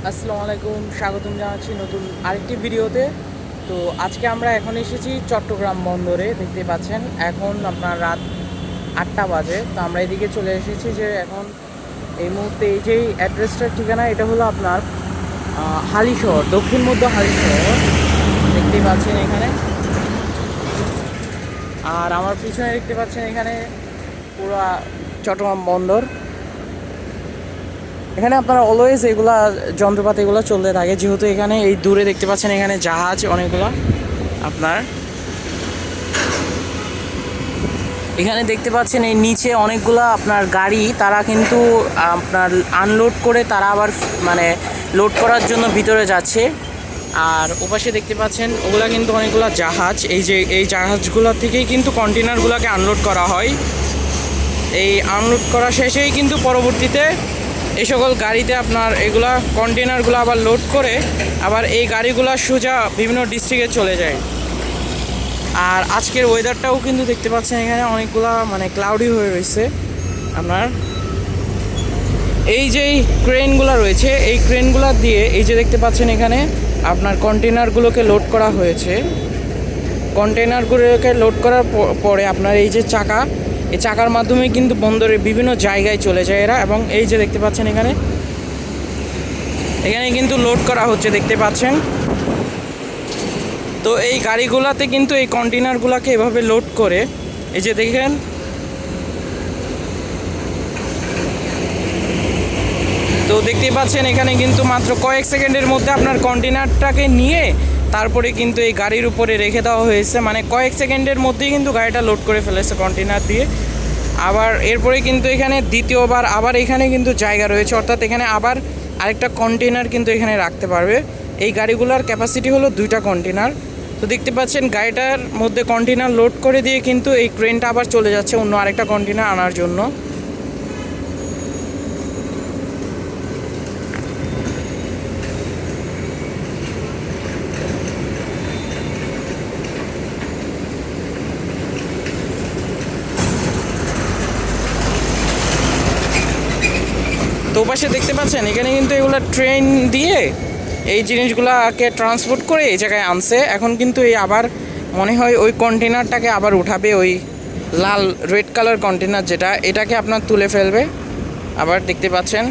আসসালামু আলাইকুম, স্বাগতম জানাচ্ছি নতুন আরেকটি ভিডিওতে। তো আজকে আমরা এখন এসেছি চট্টগ্রাম বন্দরে। দেখতে পাচ্ছেন এখন আপনার রাত 8টা বাজে। তো আমরা এদিকে চলে এসেছি যে এখন এই মুহূর্তে এই যে অ্যাড্রেসটার ঠিকানা, এটা হলো আপনার হালিশহর, দক্ষিণ মধ্য হালিশহর। দেখতেই পাচ্ছেন এখানে, আর আমার পিছনে দেখতে পাচ্ছেন এখানে পুরো চট্টগ্রাম বন্দর। এখানে আপনারা অলওয়েজ এগুলা যন্ত্রপাতি এগুলো চলতে থাকে, যেহেতু এখানে এই দূরে দেখতে পাচ্ছেন এখানে জাহাজ অনেকগুলো। আপনার এখানে দেখতে পাচ্ছেন এই নিচে অনেকগুলো আপনার গাড়ি, তারা কিন্তু আপনার আনলোড করে তারা আবার মানে লোড করার জন্য ভিতরে যাচ্ছে। আর ওপাশে দেখতে পাচ্ছেন ওগুলা কিন্তু অনেকগুলো জাহাজ, এই যে এই জাহাজগুলো থেকেই কিন্তু কন্টেনারগুলোকে আনলোড করা হয়। এই আনলোড করা শেষেই কিন্তু পরবর্তীতে এই সকল গাড়িতে আপনার এগুলা কন্টেনারগুলো আবার লোড করে আবার এই গাড়িগুলো সোজা বিভিন্ন ডিস্ট্রিক্টে চলে যায়। আর আজকের ওয়েদারটাও কিন্তু দেখতে পাচ্ছেন এখানে অনেকগুলা মানে ক্লাউডি হয়ে রয়েছে। আপনার এই যে ক্রেনগুলো রয়েছে, এই ক্রেনগুলো দিয়ে এই যে দেখতে পাচ্ছেন এখানে আপনার কন্টেনারগুলোকে লোড করা হয়েছে। কন্টেনারগুলোকে লোড করার পরে আপনার এই যে চাকা, এই চাকার মাধ্যমে কিন্তু বন্দরের বিভিন্ন জায়গায় চলে যায় এরা। এবং এই যে দেখতে পাচ্ছেন এখানে এখানে কিন্তু লোড করা হচ্ছে, দেখতে পাচ্ছেন। তো এই গাড়িগুলোতে কিন্তু এই কন্টেনারগুলোকে এভাবে লোড করে, এই যে দেখেন তো দেখতেই পাচ্ছেন এখানে কিন্তু মাত্র কয়েক সেকেন্ডের মধ্যে আপনার কন্টেনারটাকে নিয়ে তারপরে কিন্তু এই গাড়ির উপরে রেখে দেওয়া হয়েছে। মানে কয়েক সেকেন্ডের মধ্যেই কিন্তু গাড়িটা লোড করে ফেলেছে কন্টেনার দিয়ে। আবার এরপরে কিন্তু এখানে দ্বিতীয়বার আবার এখানে কিন্তু জায়গা রয়েছে, অর্থাৎ এখানে আবার আরেকটা কন্টেনার কিন্তু এখানে রাখতে পারবে। এই গাড়িগুলোর ক্যাপাসিটি হলো 2টা কন্টেনার। তো দেখতে পাচ্ছেন গাড়িটার মধ্যে কন্টেনার লোড করে দিয়ে কিন্তু এই ক্রেনটা আবার চলে যাচ্ছে অন্য আরেকটা কন্টেনার আনার জন্য। তো পাশে দেখতে পাচ্ছেন এখানে কিন্তু এগুলো ট্রেন দিয়ে এই জিনিসগুলোকে ট্রান্সপোর্ট করে এই জায়গায় আনছে। এখন কিন্তু এই আবার মনে হয় ওই কন্টেনারটাকে আবার উঠাবে, ওই লাল রেড কালার কন্টেনার যেটা, এটাকে আপনার তুলে ফেলবে। আবার দেখতে পাচ্ছেন